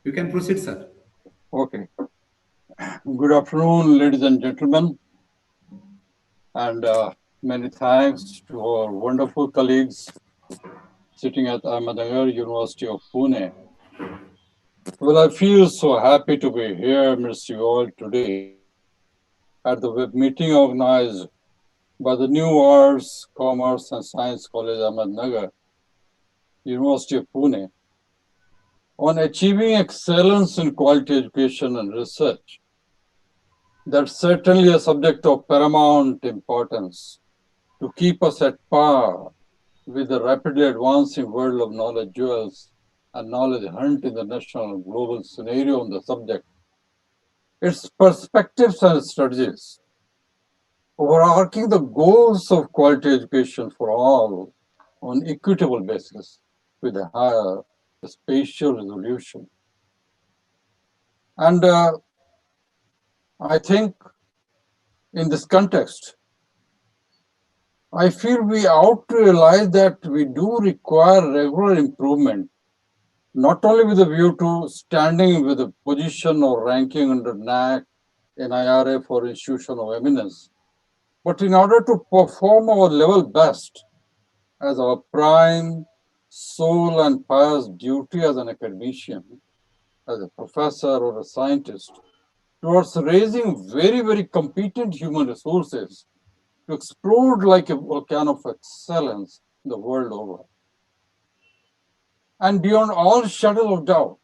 You can proceed, sir. Okay. Good afternoon, ladies and gentlemen, and many thanks to our wonderful colleagues sitting at Ahmednagar University of Pune. Well, I feel so happy to be here amidst you all today at the web meeting organized by the New Arts, Commerce and Science College, Ahmednagar, University of Pune, on achieving excellence in quality education and research. That's certainly a subject of paramount importance to keep us at par with the rapidly advancing world of knowledge jewels and knowledge hunt in the national and global scenario on the subject. Its perspectives and strategies, overarching the goals of quality education for all on equitable basis with a higher spatial resolution. And I think in this context, I feel we ought to realize that we do require regular improvement, not only with a view to standing with a position or ranking under NAC, NIRF, or institution of eminence, but in order to perform our level best as our prime, sole, and pious duty as an academician, as a professor or a scientist, towards raising very, very competent human resources to explode like a volcano of excellence the world over. And beyond all shadow of doubt,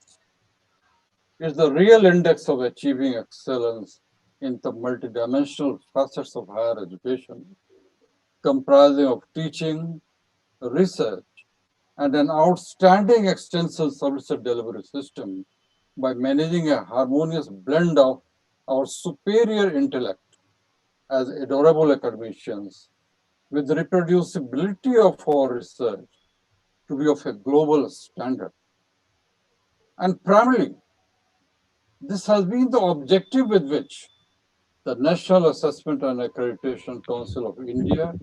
is the real index of achieving excellence in the multidimensional facets of higher education, comprising of teaching, research, and an outstanding extensive service delivery system by managing a harmonious blend of our superior intellect as adorable academicians with the reproducibility of our research to be of a global standard. And primarily, this has been the objective with which the National Assessment and Accreditation Council of India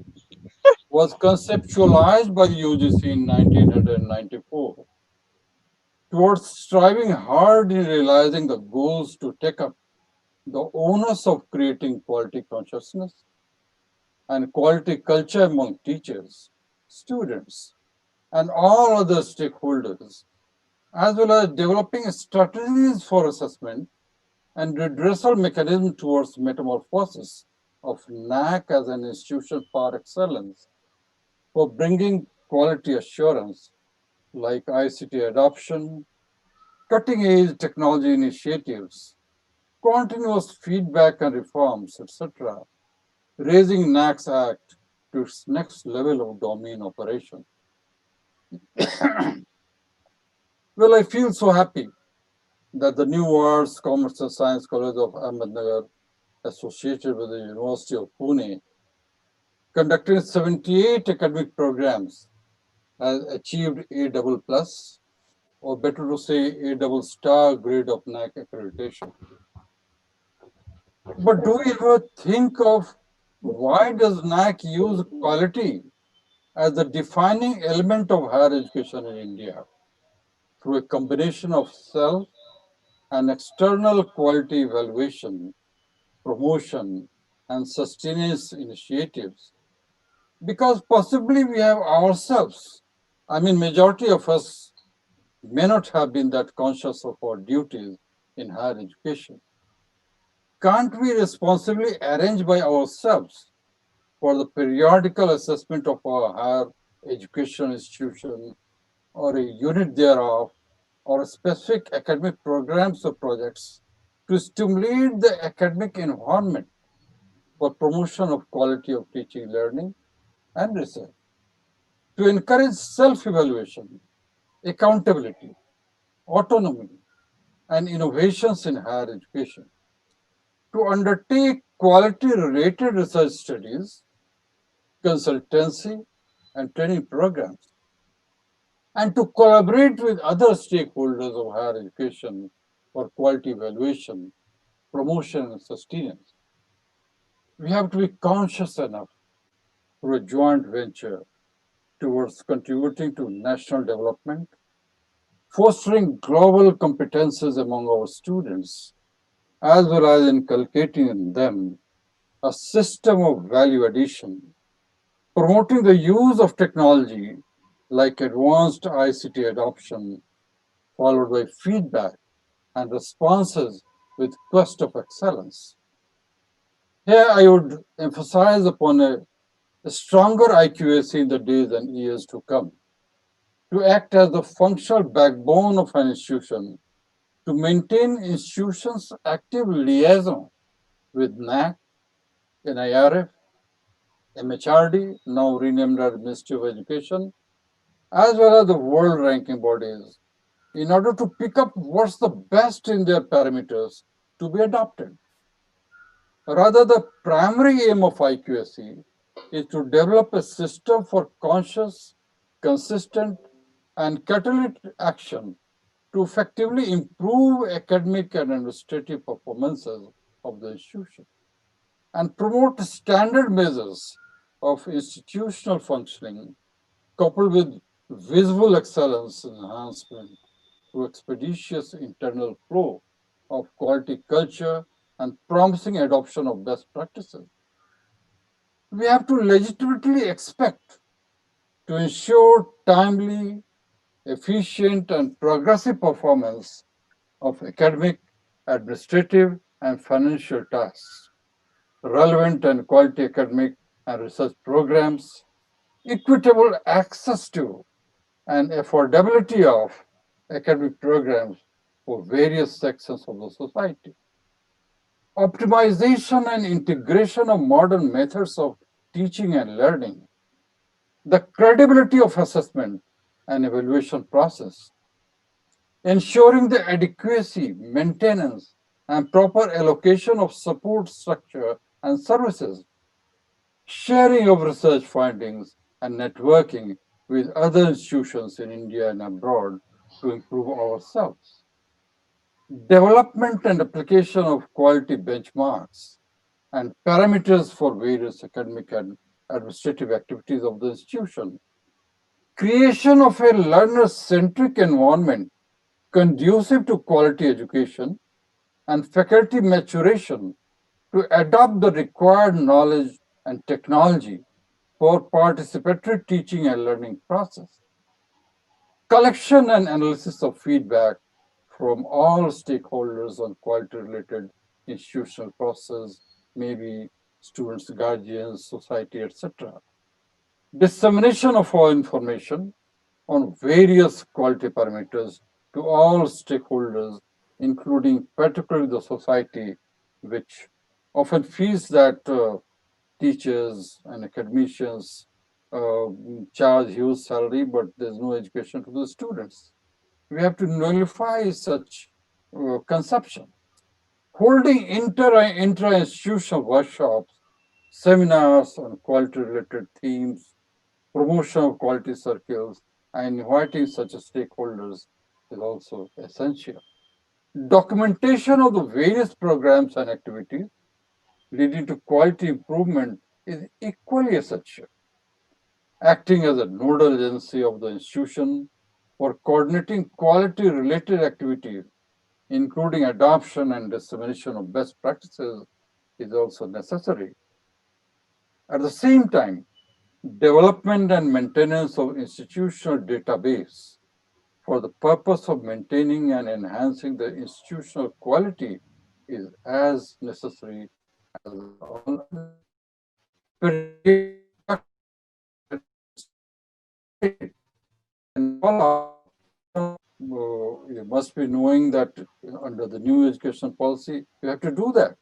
was conceptualized by the UGC in 1994 towards striving hard in realizing the goals to take up the onus of creating quality consciousness and quality culture among teachers, students, and all other stakeholders, as well as developing strategies for assessment and redressal mechanism towards metamorphosis of NAC as an institution par excellence for bringing quality assurance like ICT adoption, cutting edge technology initiatives, continuous feedback and reforms, etc., raising NAC's Act to its next level of domain operation. Well, I feel so happy that the New Arts, Commerce and Science College of Ahmednagar, associated with the University of Pune, conducting 78 academic programs, has achieved A double plus, or better to say A double star grade of NAC accreditation. But do we ever think of why does NAC use quality as the defining element of higher education in India through a combination of self and external quality evaluation, promotion, and sustenance initiatives? Because possibly we have ourselves, I mean, majority of us may not have been that conscious of our duties in higher education. Can't we responsibly arrange by ourselves for the periodical assessment of our higher education institution or a unit thereof or specific academic programs or projects to stimulate the academic environment for promotion of quality of teaching, learning, and research, to encourage self-evaluation, accountability, autonomy, and innovations in higher education, to undertake quality-related research studies, consultancy, and training programs, and to collaborate with other stakeholders of higher education for quality evaluation, promotion, and sustenance. We have to be conscious enough through a joint venture towards contributing to national development, fostering global competences among our students, as well as inculcating in them a system of value addition, promoting the use of technology like advanced ICT adoption, followed by feedback and responses with quest of excellence. Here I would emphasize upon a stronger IQAC in the days and years to come, to act as the functional backbone of an institution, to maintain institutions' active liaison with NAC, NIRF, MHRD, now renamed as Ministry of Education, as well as the world ranking bodies, in order to pick up what's the best in their parameters to be adopted. Rather, the primary aim of IQAC is to develop a system for conscious, consistent, and catalytic action to effectively improve academic and administrative performances of the institution and promote standard measures of institutional functioning coupled with visible excellence enhancement through expeditious internal flow of quality culture and promising adoption of best practices. We have to legitimately expect to ensure timely, efficient, and progressive performance of academic, administrative, and financial tasks, relevant and quality academic and research programs, equitable access to and affordability of academic programs for various sections of the society. Optimization and integration of modern methods of teaching and learning, the credibility of assessment and evaluation process, ensuring the adequacy, maintenance, and proper allocation of support structure and services, sharing of research findings, and networking with other institutions in India and abroad to improve ourselves. Development and application of quality benchmarks and parameters for various academic and administrative activities of the institution. Creation of a learner-centric environment conducive to quality education and faculty maturation to adopt the required knowledge and technology for participatory teaching and learning process. Collection and analysis of feedback from all stakeholders on quality related institutional process, maybe students, guardians, society, etc. Dissemination of all information on various quality parameters to all stakeholders, including particularly the society, which often feels that teachers and academicians uh, charge huge salary, but there's no education to the students. We have to nullify such conception. Holding intra-institutional workshops, seminars on quality-related themes, promotion of quality circles, and inviting such stakeholders is also essential. Documentation of the various programs and activities leading to quality improvement is equally essential. Acting as a nodal agency of the institution for coordinating quality related activities, including adoption and dissemination of best practices, is also necessary. At the same time, development and maintenance of institutional database for the purpose of maintaining and enhancing the institutional quality is as necessary as all others. And all you must be knowing that under the new education policy, you have to do that.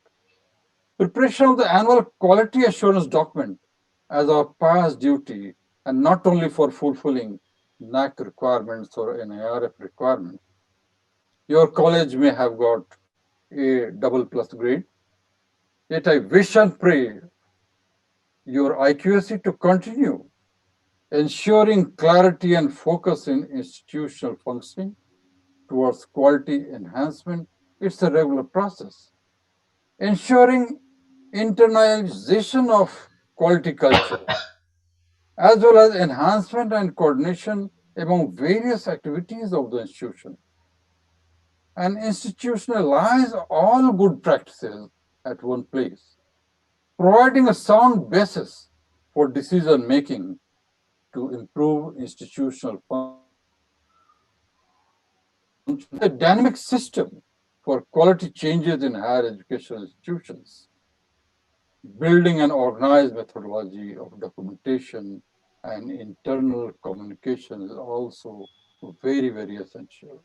Preparation of the annual quality assurance document as our past duty, and not only for fulfilling NAC requirements or NIRF requirements. Your college may have got a double plus grade, yet I wish and pray your IQAC to continue, ensuring clarity and focus in institutional functioning towards quality enhancement. It's a regular process. Ensuring internalization of quality culture, as well as enhancement and coordination among various activities of the institution and institutionalize all good practices at one place, providing a sound basis for decision making to improve institutional function. A dynamic system for quality changes in higher education institutions, building an organized methodology of documentation and internal communication is also very, very essential.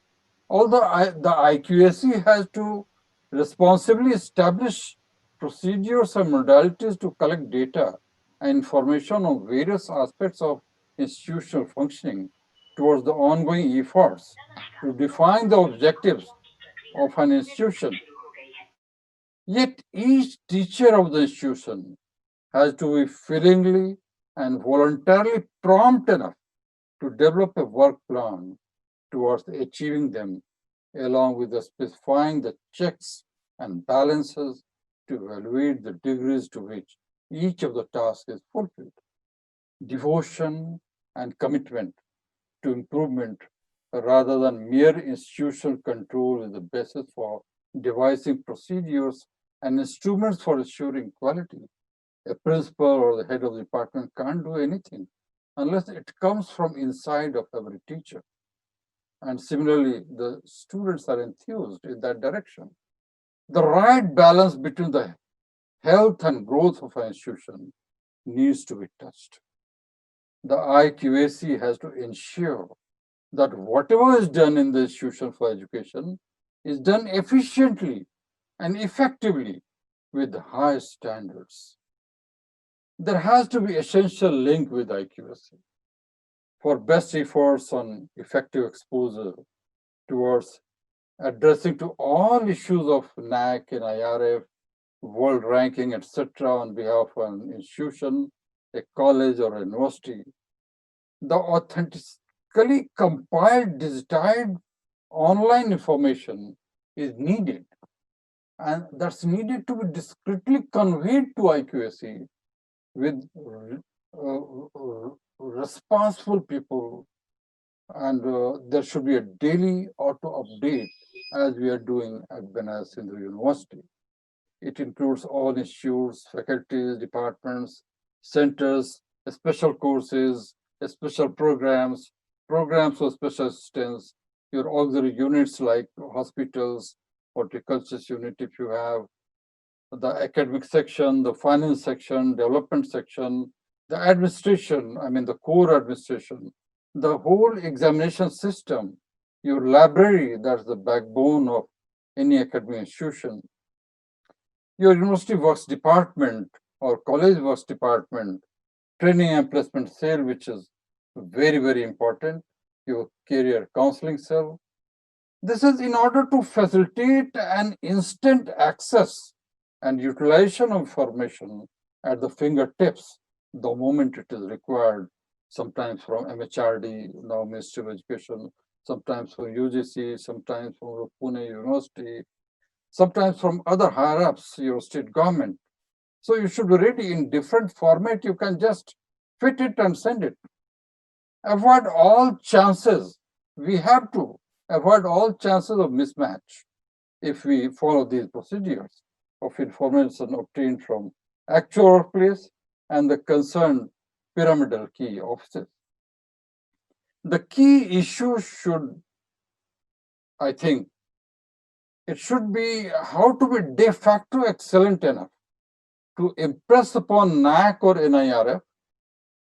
Although the IQAC has to responsibly establish procedures and modalities to collect data and information on various aspects of institutional functioning towards the ongoing efforts to define the objectives of an institution. Yet each teacher of the institution has to be willingly and voluntarily prompt enough to develop a work plan towards achieving them, along with the specifying the checks and balances to evaluate the degrees to which each of the tasks is fulfilled. Devotion and commitment to improvement rather than mere institutional control is the basis for devising procedures and instruments for assuring quality. A principal or the head of the department can't do anything unless it comes from inside of every teacher. And similarly, the students are enthused in that direction. The right balance between the health and growth of an institution needs to be touched. The IQAC has to ensure that whatever is done in the institution for education is done efficiently and effectively with high standards. There has to be essential link with IQAC for best efforts on effective exposure towards addressing to all issues of NAC and IRF, world ranking, etc. on behalf of an institution, a college or a university. The authentically compiled, digitized online information is needed, and that's needed to be discreetly conveyed to IQAC with responsible people, and there should be a daily auto update as we are doing at Benares Hindu University. It includes all institutes, faculties, departments, centers, special courses, special programs, programs for special assistance, your auxiliary units like hospitals, horticulture unit if you have, the academic section, the finance section, development section, the administration, I mean the core administration, the whole examination system, your library, that's the backbone of any academic institution, your university works department or college works department, training and placement cell, which is very, very important, your career counseling cell. This is in order to facilitate an instant access and utilization of information at the fingertips the moment it is required, sometimes from MHRD, now Ministry of Education, sometimes from UGC, sometimes from Pune University, sometimes from other higher ups, your state government. So you should be ready in different format. You can just fit it and send it. Avoid all chances. We have to avoid all chances of mismatch if we follow these procedures of information obtained from actual workplace and the concerned pyramidal key offices. The key issue should, I think, it should be how to be de facto excellent enough to impress upon NAC or NIRF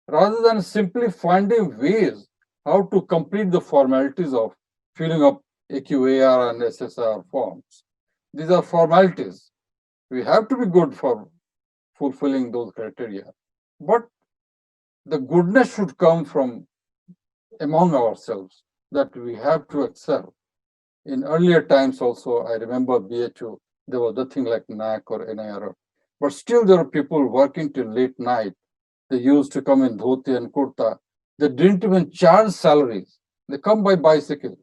rather than simply finding ways how to complete the formalities of filling up AQAR and SSR forms. These are formalities. We have to be good for fulfilling those criteria, but the goodness should come from among ourselves, that we have to excel. In earlier times also, I remember BHU, there was nothing like NAC or NIRF, but still there were people working till late night. They used to come in dhoti and kurta. They didn't even charge salaries. They come by bicycle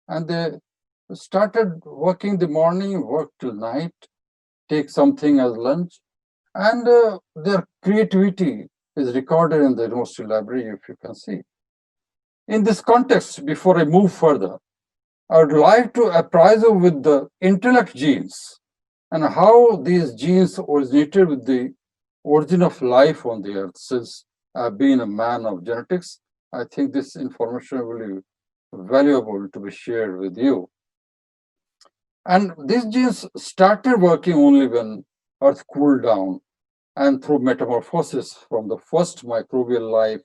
and they started working the morning, work till night, take something as lunch, and their creativity is recorded in the university library, if you can see. In this context, before I move further, I would like to apprise you with the intellect genes and how these genes originated with the origin of life on the earth. Since I've been a man of genetics, I think this information will be valuable to be shared with you. And these genes started working only when earth cooled down and through metamorphosis from the first microbial life,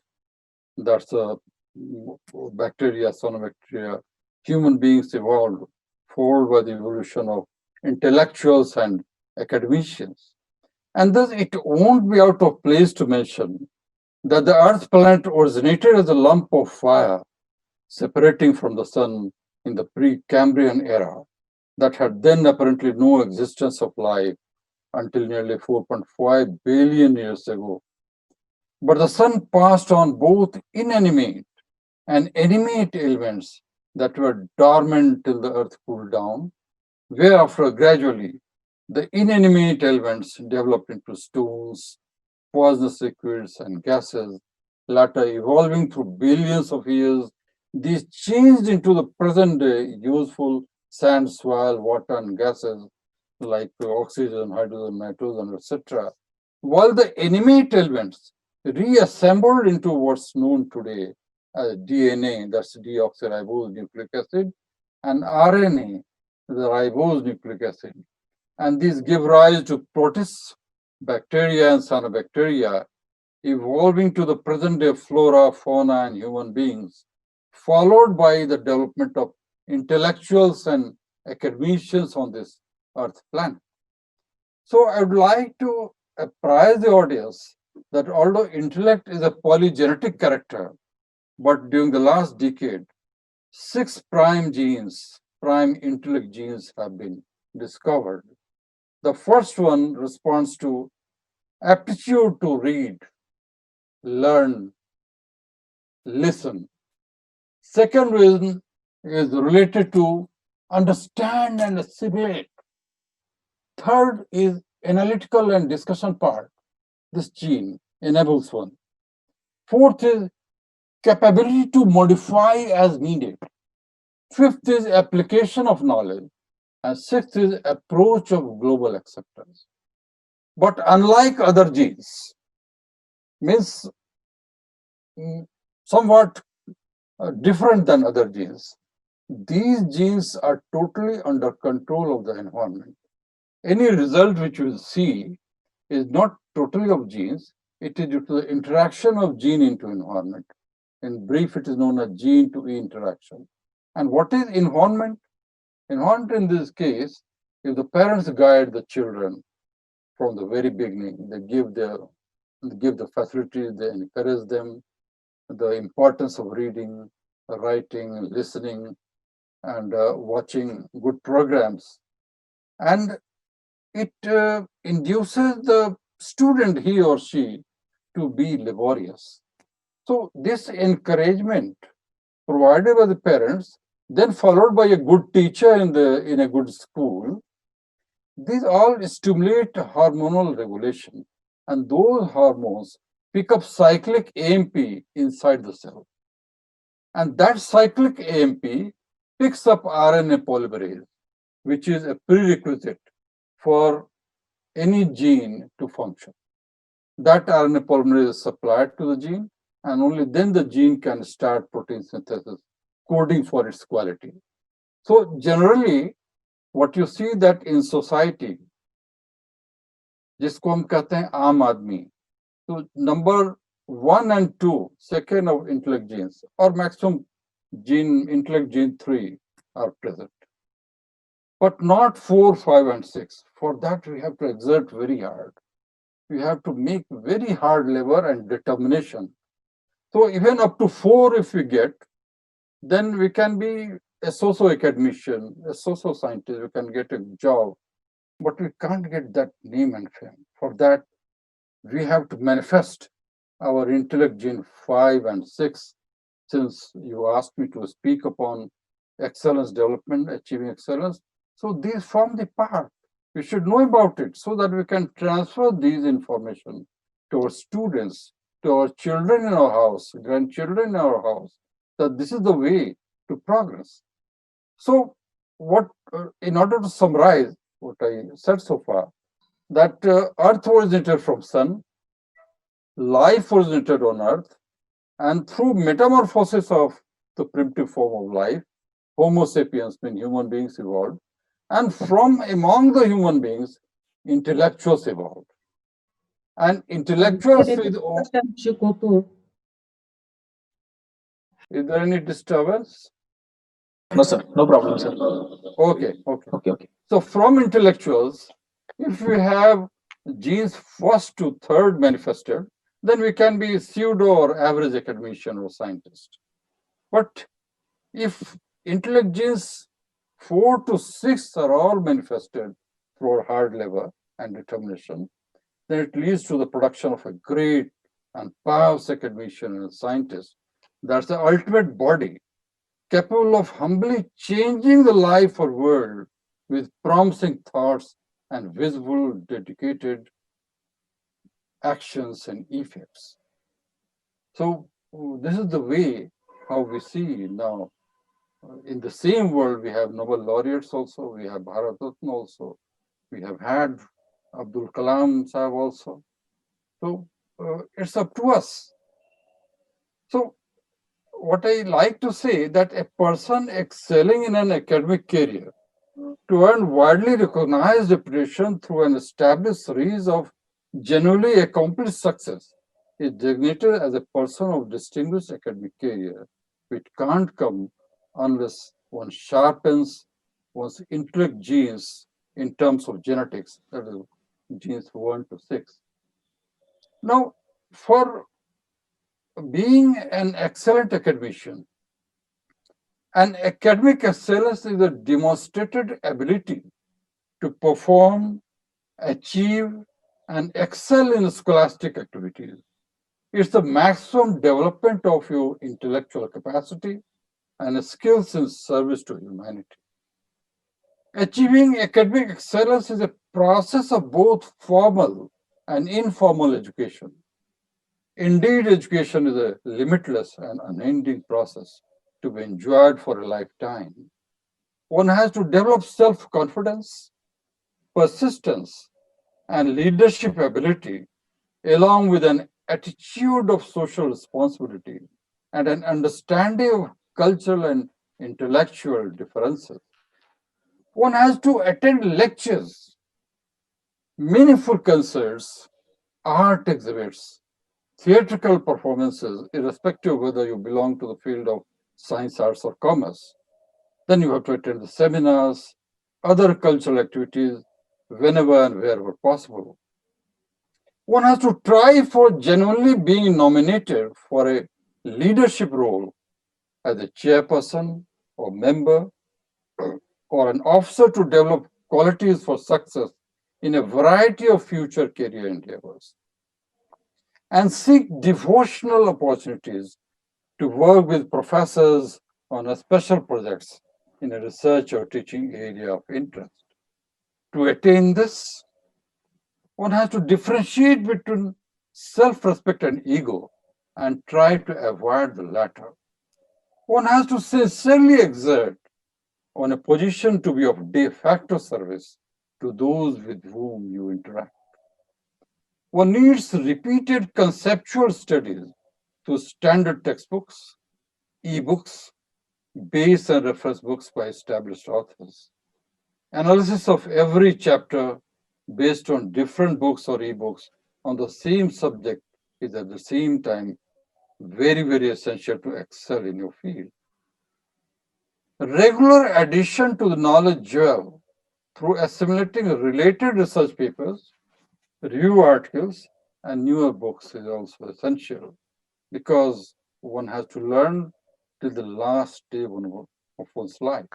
that's a bacteria, cyanobacteria, human beings evolved, followed by the evolution of intellectuals and academicians. And thus, it won't be out of place to mention that the Earth planet originated as a lump of fire separating from the sun in the Precambrian era that had then apparently no existence of life until nearly 4.5 billion years ago. But the sun passed on both inanimate and animate elements that were dormant till the earth cooled down, whereafter gradually the inanimate elements developed into stones, poisonous liquids, and gases, later evolving through billions of years. These changed into the present day useful sand, soil, water, and gases like oxygen, hydrogen, nitrogen, etc. While the animate elements reassembled into what's known today as DNA, that's deoxyribose nucleic acid, and RNA, the ribose nucleic acid. And these give rise to protists, bacteria, and cyanobacteria, evolving to the present day flora, fauna, and human beings, followed by the development of intellectuals and academicians on this earth planet. So I would like to apprise the audience that although intellect is a polygenetic character, but during the last decade, 6 prime genes, prime intellect genes have been discovered. The first one responds to aptitude to read, learn, listen. Second one is related to understand and assimilate. Third is analytical and discussion part. This gene enables one. Fourth is capability to modify as needed. Fifth is application of knowledge. And sixth is approach of global acceptance. But unlike other genes, means somewhat different than other genes, these genes are totally under control of the environment. Any result which you see is not totally of genes, it is due to the interaction of gene into environment. In brief, it is known as gene to E interaction. And what is environment? Environment in this case, if the parents guide the children from the very beginning, they give the facilities, they encourage them, the importance of reading, writing, listening, and watching good programs. And it induces the student, he or she, to be laborious. So this encouragement provided by the parents, then followed by a good teacher in a good school, these all stimulate hormonal regulation, and those hormones pick up cyclic AMP inside the cell. And that cyclic AMP picks up RNA polymerase, which is a prerequisite for any gene to function. That RNA polymerase is supplied to the gene, and only then the gene can start protein synthesis, coding for its quality. So generally, what you see that in society, जिसको हम कहते हैं आम आदमी, तो number 1 and 2, second of intellect genes, or maximum intellect gene 3 are present. But not 4, 5, and 6. For that, we have to exert very hard. We have to make very hard labor and determination. So even up to 4, if we get, then we can be a socio-academician, a socio-scientist, we can get a job, but we can't get that name and fame. For that, we have to manifest our intellect gene 5 and 6. Since you asked me to speak upon excellence development, achieving excellence, so these form the part. We should know about it so that we can transfer these information to our students, to our children in our house, grandchildren in our house, that this is the way to progress. So, in order to summarize what I said so far, that Earth originated from Sun, life originated on Earth, and through metamorphosis of the primitive form of life, Homo sapiens, mean human beings, evolved, and from among the human beings, intellectuals evolved. And intellectuals with is there any disturbance? No, sir. No problem, sir. Okay. Okay. So from intellectuals, if we have genes first to third manifested, then we can be pseudo or average academician or scientist. But if intellect genes 4 to 6 are all manifested through hard labor and determination, then it leads to the production of a great and pious academician and scientist. That's the ultimate body, capable of humbly changing the life or world with promising thoughts and visible, dedicated actions and effects. So this is the way how we see now. In the same world, we have Nobel laureates also, we have Bharat Ratna also, we have had Abdul Kalam Sahib also. So it's up to us. So what I like to say that a person excelling in an academic career to earn widely recognized reputation through an established series of genuinely accomplished success is designated as a person of distinguished academic career, which can't come unless one sharpens one's intellect genes in terms of genetics, that is, genes 1 to 6. Now, for being an excellent academician, an academic excellence is a demonstrated ability to perform, achieve, and excel in scholastic activities. It's the maximum development of your intellectual capacity and skills in service to humanity. Achieving academic excellence is a process of both formal and informal education. Indeed, education is a limitless and unending process to be enjoyed for a lifetime. One has to develop self-confidence, persistence, and leadership ability, along with an attitude of social responsibility and an understanding of cultural and intellectual differences. One has to attend lectures, meaningful concerts, art exhibits, theatrical performances, irrespective of whether you belong to the field of science, arts, or commerce. Then you have to attend the seminars, other cultural activities, whenever and wherever possible. One has to try for genuinely being nominated for a leadership role as a chairperson or member or an officer to develop qualities for success in a variety of future career endeavors, and seek devotional opportunities to work with professors on special projects in a research or teaching area of interest. To attain this, one has to differentiate between self-respect and ego and try to avoid the latter. One has to sincerely exert on a position to be of de facto service to those with whom you interact. One needs repeated conceptual studies through standard textbooks, e-books, base and reference books by established authors. Analysis of every chapter based on different books or e-books on the same subject is at the same time very, very essential to excel in your field. Regular addition to the knowledge well through assimilating related research papers, review articles, and newer books is also essential because one has to learn till the last day of one's life.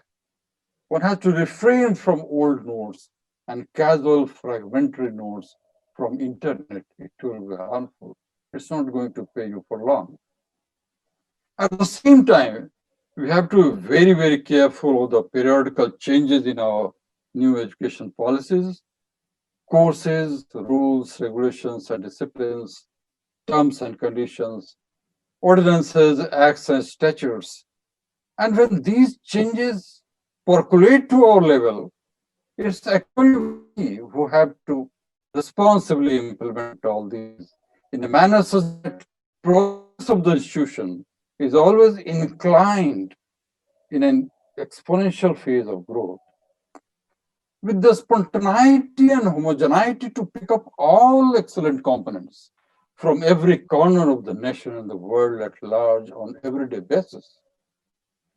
One has to refrain from old notes and casual fragmentary notes from internet. It will be harmful. It's not going to pay you for long. At the same time, we have to be very, very careful of the periodical changes in our new education policies, courses, rules, regulations, and disciplines, terms and conditions, ordinances, acts, and statutes. And when these changes percolate to our level, it's actually we who have to responsibly implement all these in a manner such that progress of the institution is always inclined in an exponential phase of growth. With the spontaneity and homogeneity to pick up all excellent components from every corner of the nation and the world at large on everyday basis.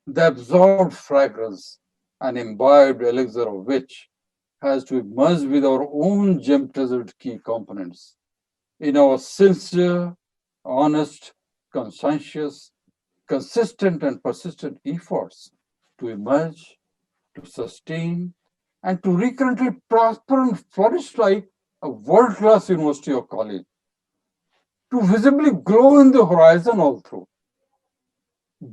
The absorbed fragrance and imbibed elixir of which has to be merged with our own gem-treasured key components in our sincere, honest, conscientious, consistent, and persistent efforts to emerge, to sustain, and to recurrently prosper and flourish like a world-class university or college, to visibly glow in the horizon all through,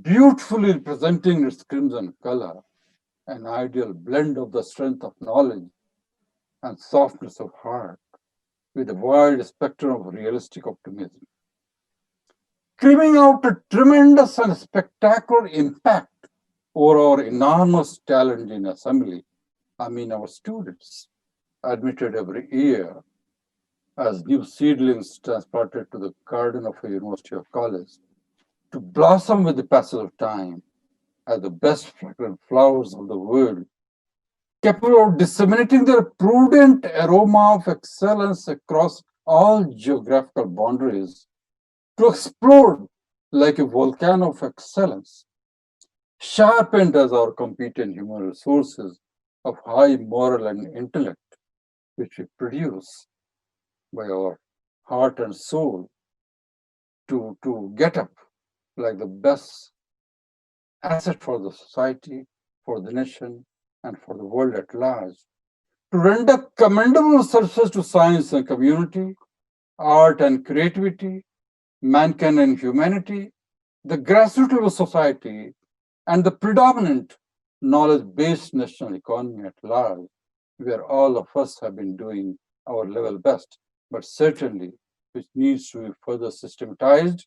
beautifully representing its crimson color, an ideal blend of the strength of knowledge and softness of heart, with a wide spectrum of realistic optimism, screaming out a tremendous and spectacular impact over our enormous talent in assembly. I mean, our students, admitted every year as new seedlings transplanted to the garden of a university or college, to blossom with the passage of time as the best fragrant flowers of the world, capable of disseminating their prudent aroma of excellence across all geographical boundaries, to explode like a volcano of excellence, sharpened as our competent human resources of high moral and intellect, which we produce by our heart and soul, to get up like the best asset for the society, for the nation, and for the world at large, to render commendable services to science and community, art and creativity, mankind and humanity, the grassroots of society, and the predominant knowledge-based national economy at large, where all of us have been doing our level best, but certainly which needs to be further systematized,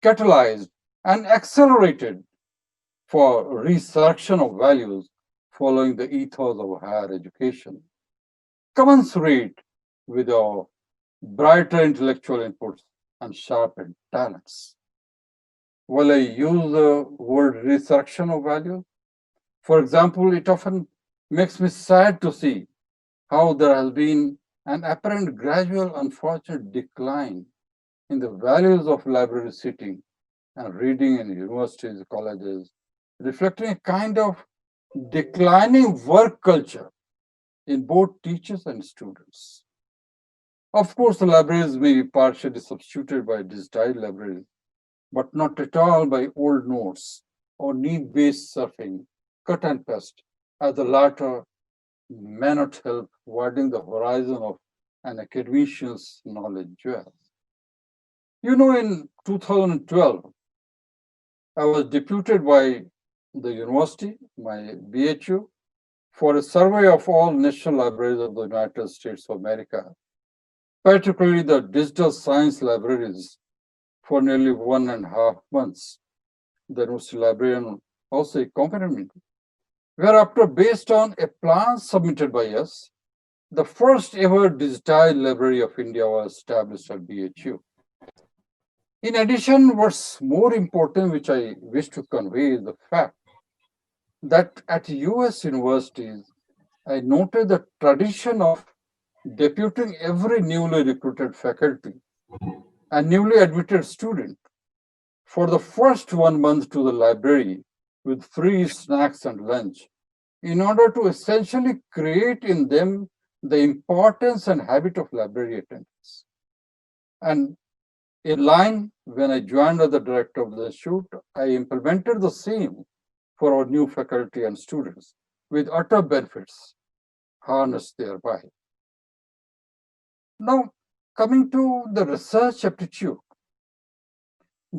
catalyzed, and accelerated for resurrection of values following the ethos of higher education, commensurate with our brighter intellectual inputs and sharpened talents. While I use the word resurrection of values, for example, it often makes me sad to see how there has been an apparent gradual unfortunate decline in the values of library sitting and reading in universities, colleges, reflecting a kind of declining work culture in both teachers and students. Of course, the libraries may be partially substituted by digitized libraries, but not at all by old notes or need-based surfing, cut and paste, as the latter may not help widening the horizon of an academician's knowledge jewel. You know, in 2012, I was deputed by the university, my BHU, for a survey of all national libraries of the United States of America, particularly the digital science libraries, for nearly 1.5 months. The university librarian also accompanied me, whereafter, based on a plan submitted by us, the first ever digitized library of India was established at BHU. In addition, what's more important, which I wish to convey, is the fact that at US universities, I noted the tradition of deputing every newly recruited faculty and newly admitted student for the first 1 month to the library with free snacks and lunch in order to essentially create in them the importance and habit of library attendance. And in line, when I joined as the director of the institute, I implemented the same for our new faculty and students with utter benefits harnessed thereby. Now, coming to the research aptitude,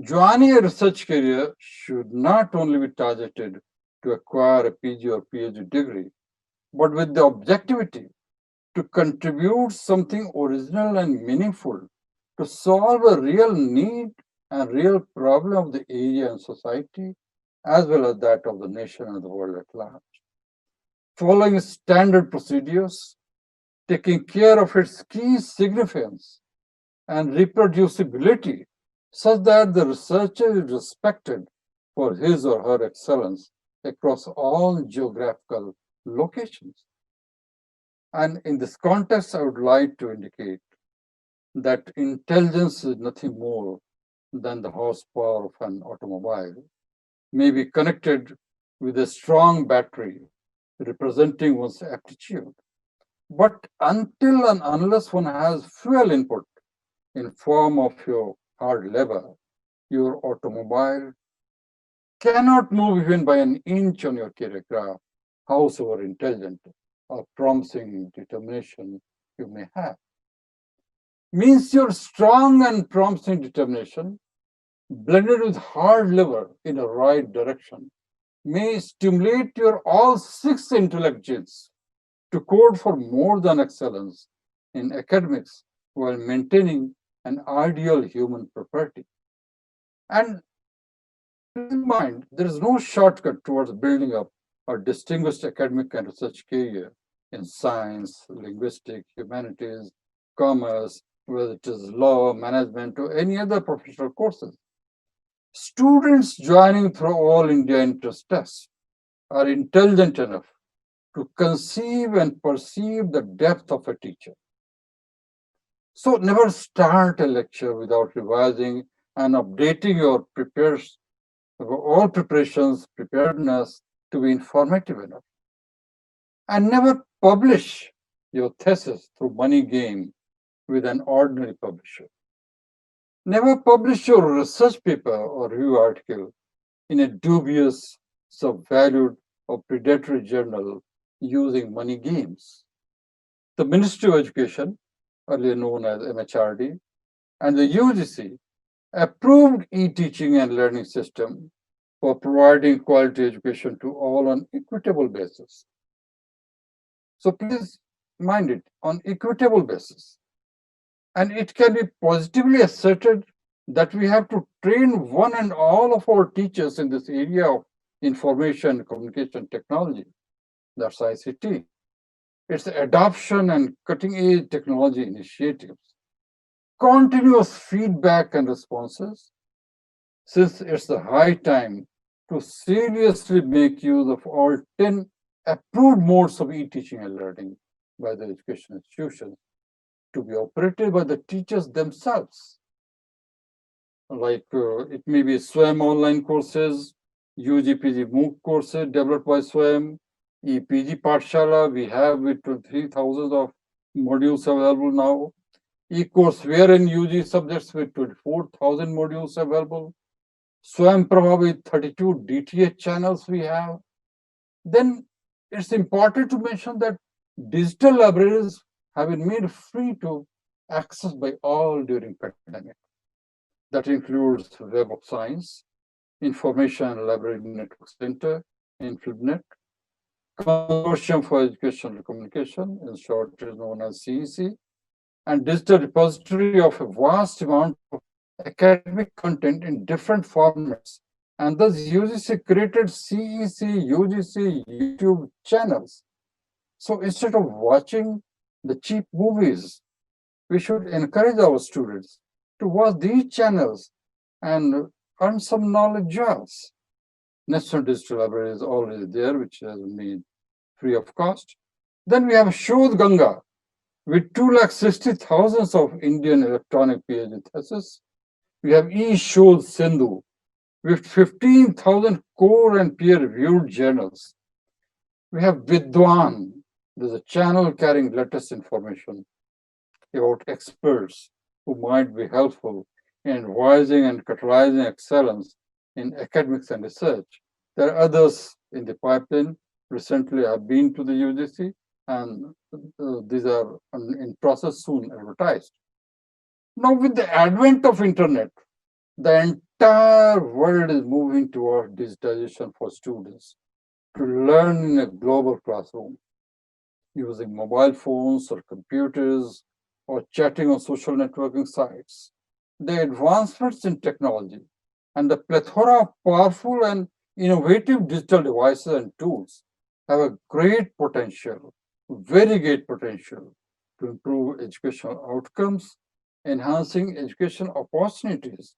joining a research career should not only be targeted to acquire a PG or PhD degree, but with the objectivity to contribute something original and meaningful to solve a real need and real problem of the area and society, as well as that of the nation and the world at large. Following standard procedures, taking care of its key significance and reproducibility, such that the researcher is respected for his or her excellence across all geographical locations. And in this context, I would like to indicate that intelligence is nothing more than the horsepower of an automobile, may be connected with a strong battery representing one's aptitude. But until and unless one has fuel input in form of your hard labor, your automobile cannot move even by an inch on your career graph, howsoever intelligent or promising determination you may have. Means your strong and promising determination, blended with hard labor in a right direction, may stimulate your all 6 intellect genes to code for more than excellence in academics while maintaining an ideal human property. And keep in mind, there is no shortcut towards building up a distinguished academic and research career in science, linguistics, humanities, commerce, whether it is law, management, or any other professional courses. Students joining through All India Entrance Tests are intelligent enough to conceive and perceive the depth of a teacher. So never start a lecture without revising and updating your all preparations, preparedness to be informative enough. And never publish your thesis through money game with an ordinary publisher. Never publish your research paper or review article in a dubious, subvalued, or predatory journal using money games. The Ministry of Education, earlier known as MHRD, and the UGC approved e-teaching and learning system for providing quality education to all on equitable basis. So please mind it, on equitable basis. And it can be positively asserted that we have to train one and all of our teachers in this area of information communication technology. That's ICT. Its adoption and cutting-edge technology initiatives, continuous feedback and responses, since it's the high time to seriously make use of all 10 approved modes of e-teaching and learning by the education institutions to be operated by the teachers themselves. Like it may be SWAYAM online courses, UGPG MOOC courses developed by SWAYAM, EPG Pathshala, we have with 3,000 of modules available now. E-courseware in UG subjects with 24,000 modules available. SWAYAM Prabha with 32 DTH channels we have. Then it's important to mention that digital libraries have been made free to access by all during pandemic. That includes Web of Science, Information Library Network Center, InfluNet, Consortium for Educational Communication, in short is known as CEC, and digital repository of a vast amount of academic content in different formats. And thus UGC created CEC, UGC, YouTube channels. So instead of watching the cheap movies, we should encourage our students to watch these channels and earn some knowledge jobs. National Digital Library is already there, which has been made free of cost. Then we have Shodh Ganga with 260,000 of Indian electronic PhD thesis. We have eShodh Sindhu with 15,000 core and peer-reviewed journals. We have Vidwan. There's a channel carrying latest information about experts who might be helpful in advising and catalyzing excellence in academics and research. There are others in the pipeline. Recently, I've been to the UGC, and these are in process, soon advertised. Now, with the advent of internet, the entire world is moving toward digitization for students to learn in a global classroom using mobile phones or computers or chatting on social networking sites. the advancements in technology and the plethora of powerful and innovative digital devices and tools have a great potential, very great potential to improve educational outcomes, enhancing education opportunities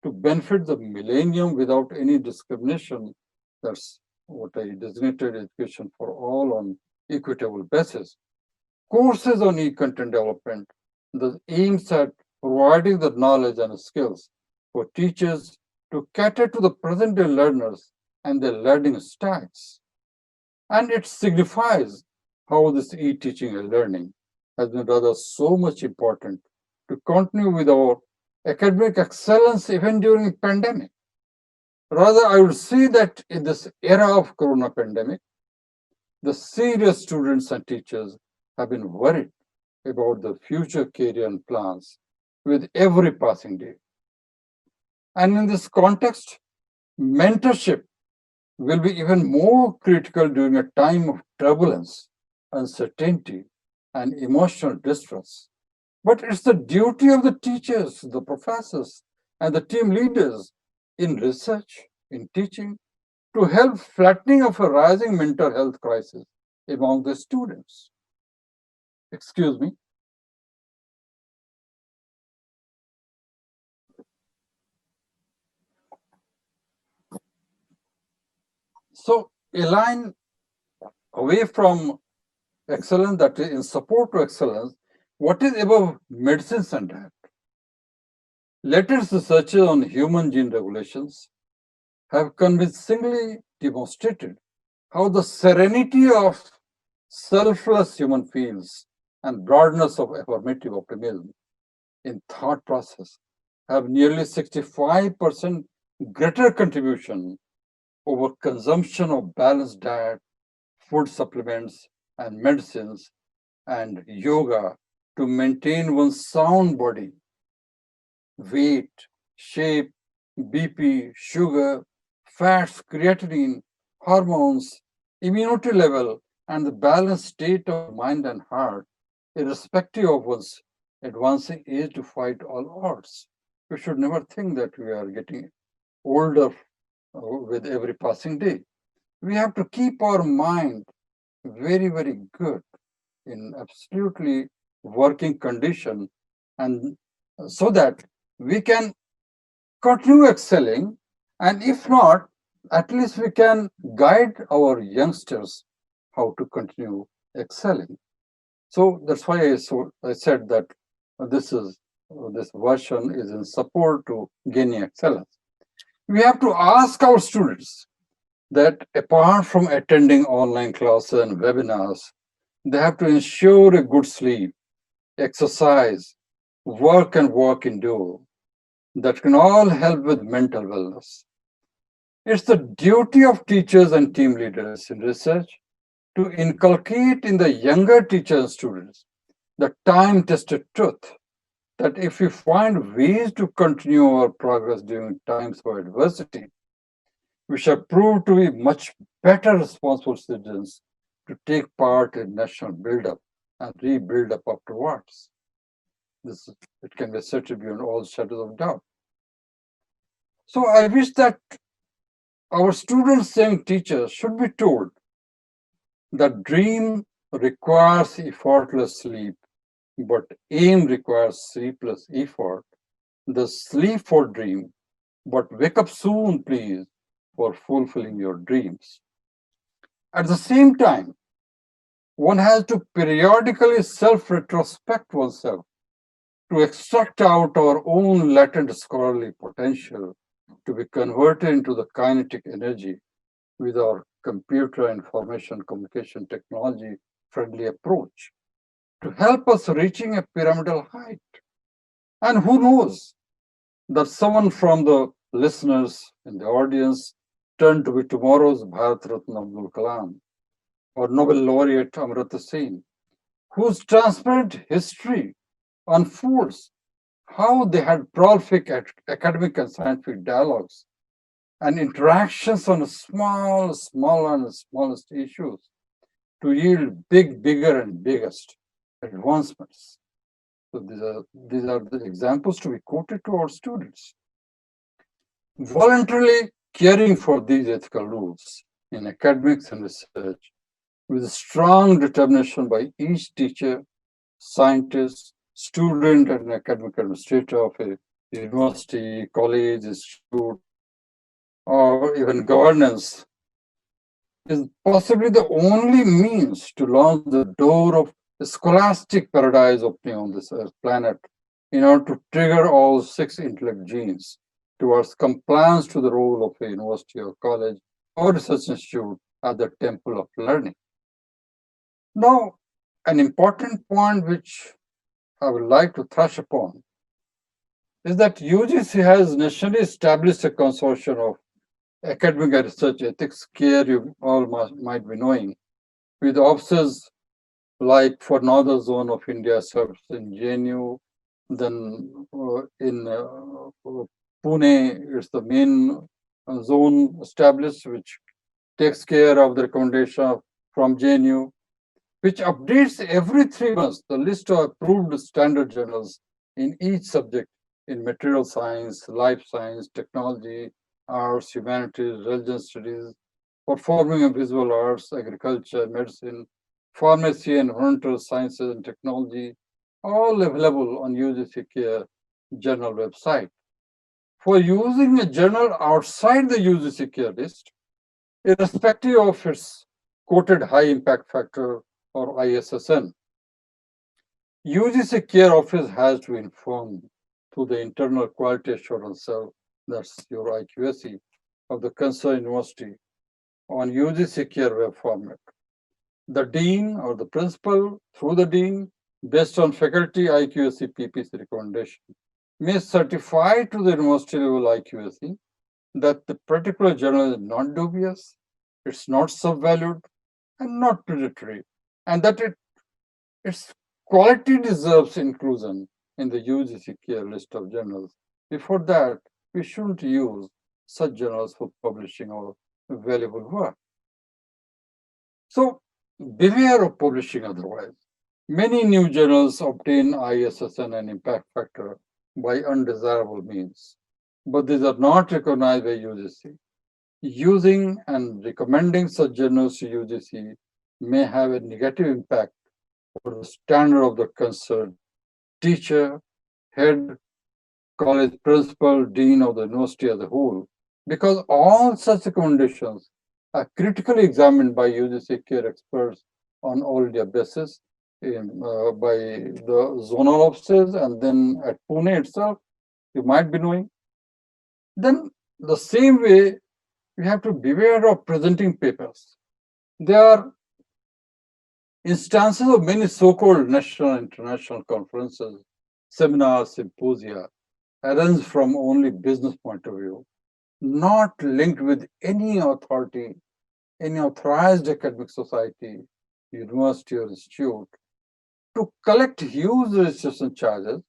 to benefit the millennium without any discrimination. That's what I designated education for all on equitable basis. Courses on e-content development, the aims at providing the knowledge and skills for teachers to cater to the present day learners and their learning styles. And it signifies how this e-teaching and learning has been rather so much important to continue with our academic excellence even during pandemic. Rather, I would say that in this era of corona pandemic, the serious students and teachers have been worried about the future career and plans with every passing day. And in this context, mentorship will be even more critical during a time of turbulence, uncertainty, and emotional distress. But it's the duty of the teachers, the professors, and the team leaders in research, in teaching, to help flattening of a rising mental health crisis among the students. Excuse me. So a line away from excellence, that is in support to excellence, what is above medicines and that? Latest researches on human gene regulations have convincingly demonstrated how the serenity of selfless human feels and broadness of affirmative optimism in thought process have nearly 65% greater contribution over consumption of balanced diet, food supplements, and medicines, and yoga to maintain one's sound body, weight, shape, BP, sugar, fats, creatinine, hormones, immunity level, and the balanced state of mind and heart, irrespective of one's advancing age to fight all odds. We should never think that we are getting older with every passing day. We have to keep our mind very, very good in absolutely working condition, and so that we can continue excelling, and if not, at least we can guide our youngsters how to continue excelling. So that's why I said that this version is in support to gaining excellence. We have to ask our students that apart from attending online classes and webinars, they have to ensure a good sleep, exercise, work and work indoor. That can all help with mental wellness. It's the duty of teachers and team leaders in research to inculcate in the younger teachers and students the time-tested truth that if we find ways to continue our progress during times of adversity, we shall prove to be much better responsible citizens to take part in national build-up and rebuild up afterwards. It can be certain beyond all shadows of doubt. So I wish that our students and teachers should be told that dream requires effortless sleep, but aim requires sleepless effort. The sleep for dream, but wake up soon, please, for fulfilling your dreams. At the same time, one has to periodically self-retrospect oneself to extract out our own latent scholarly potential to be converted into the kinetic energy with our computer information communication technology friendly approach to help us reaching a pyramidal height. And who knows that someone from the listeners in the audience turn to be tomorrow's Bharat Ratna Abdul Kalam or Nobel laureate Amartya Sen, whose transparent history unfolds how they had prolific academic and scientific dialogues and interactions on small and smallest issues to yield bigger and biggest advancements. So these are the examples to be quoted to our students. Voluntarily caring for these ethical rules in academics and research with strong determination by each teacher, scientist, student, and academic administrator of a university, college, institute, or even governance is possibly the only means to launch the door of the scholastic paradise opening on this earth planet in order to trigger all 6 intellect genes towards compliance to the role of a university or college or research institute as the temple of learning. Now, an important point which I would like to touch upon is that UGC has nationally established a consortium of academic and research ethics care you all might be knowing, with offices like for northern zone of India serves in JNU, then in Pune, it's the main zone established, which takes care of the recommendation from JNU, which updates every 3 months the list of approved standard journals in each subject in material science, life science, technology, arts, humanities, religion studies, performing and visual arts, agriculture, medicine, pharmacy, environmental sciences and technology, all available on UGC Care journal website. For using a journal outside the UGC Care list, irrespective of its quoted high impact factor or ISSN, UGC Care Office has to inform to the internal quality assurance cell, that's your IQSC, of the concerned university on UGC Care web format. The dean or the principal, through the dean, based on faculty IQSC PPC recommendation, may certify to the university level IQSC that the particular journal is not dubious, it's not subvalued, and not predatory, and that its quality deserves inclusion in the UGC Care list of journals. Before that, we shouldn't use such journals for publishing our valuable work. So beware of publishing otherwise. Many new journals obtain ISSN and impact factor by undesirable means, but these are not recognized by UGC. Using and recommending such journals to UGC may have a negative impact on the standard of the concerned teacher, head, college principal, dean of the university as a whole, because all such recommendations are critically examined by UGC Care experts on all India basis by the zonal offices and then at Pune itself, you might be knowing. Then the same way, we have to beware of presenting papers. There are instances of many so-called national and international conferences, seminars, symposia, arranged from only business point of view, not linked with any authority, any authorized academic society, university or institute, to collect huge registration charges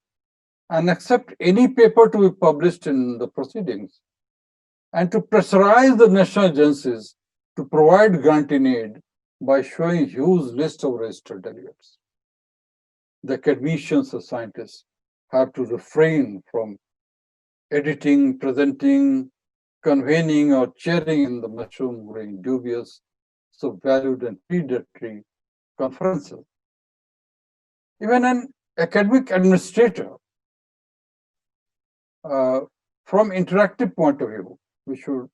and accept any paper to be published in the proceedings, and to pressurize the national agencies to provide granting aid by showing huge list of registered delegates. The academicians and scientists have to refrain from editing, presenting, convening, or chairing in the mushroom growing dubious, so valued and predatory conferences. Even an academic administrator, from interactive point of view, we should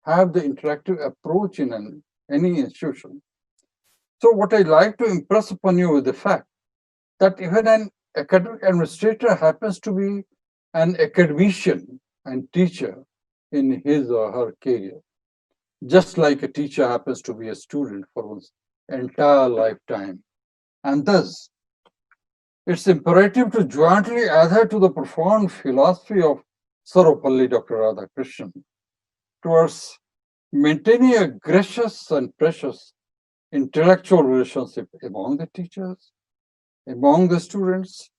have the interactive approach in any institution. So what I'd like to impress upon you is the fact that even an academic administrator happens to be an academician and teacher in his or her career, just like a teacher happens to be a student for one's entire lifetime. And thus, it's imperative to jointly adhere to the profound philosophy of Sarvapalli Dr. Radhakrishnan towards maintaining a gracious and precious intellectual relationship among the teachers, among the students,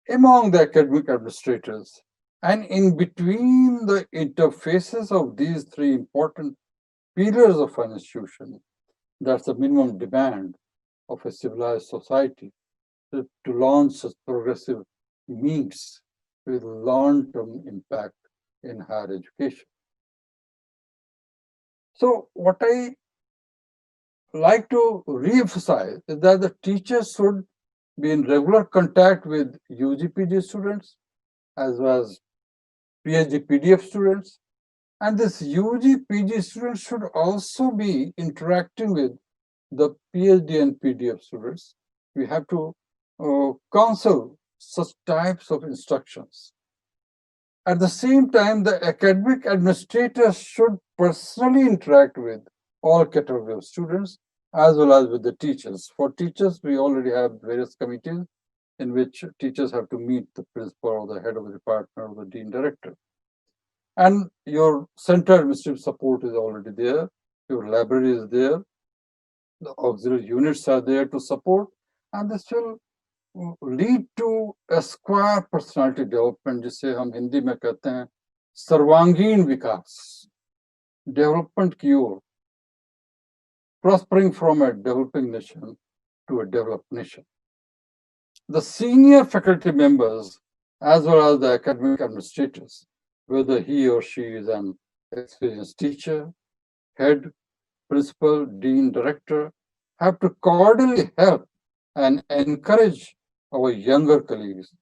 among the academic administrators, and in between the interfaces of these 3 important pillars of an institution. That's the minimum demand of a civilized society. to launch such progressive means with long-term impact in higher education. So what I like to re-emphasize is that the teachers should be in regular contact with UG/PG students as well as PhD/PDF students. And this UG/PG students should also be interacting with the PhD and PDF students. We have to counsel such types of instructions. At the same time, the academic administrators should personally interact with all categories of students as well as with the teachers. For teachers, we already have various committees in which teachers have to meet the principal or the head of the department or the dean director. And your center administrative support is already there, your library is there, the auxiliary units are there to support, and this will lead to a square personality development, जिसे हम हिंदी में कहते हैं सर्वांगीण विकास, development की ओर, prospering from a developing nation to a developed nation. The senior faculty members as well as the academic administrators, whether he or she is an experienced teacher, head, principal, dean, director, have to cordially help and encourage our younger colleagues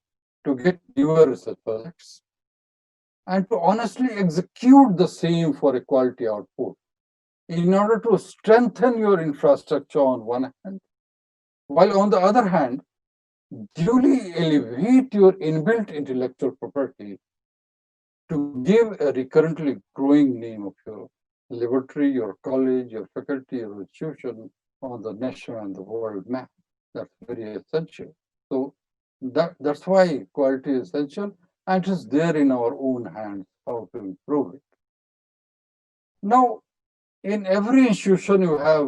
to get newer research projects and to honestly execute the same for a quality output in order to strengthen your infrastructure on one hand, while on the other hand, duly elevate your inbuilt intellectual property to give a recurrently growing name of your laboratory, your college, your faculty, your institution on the national and the world map. That's very essential. So that's why quality is essential, and it is there in our own hands how to improve it. Now, in every institution, you have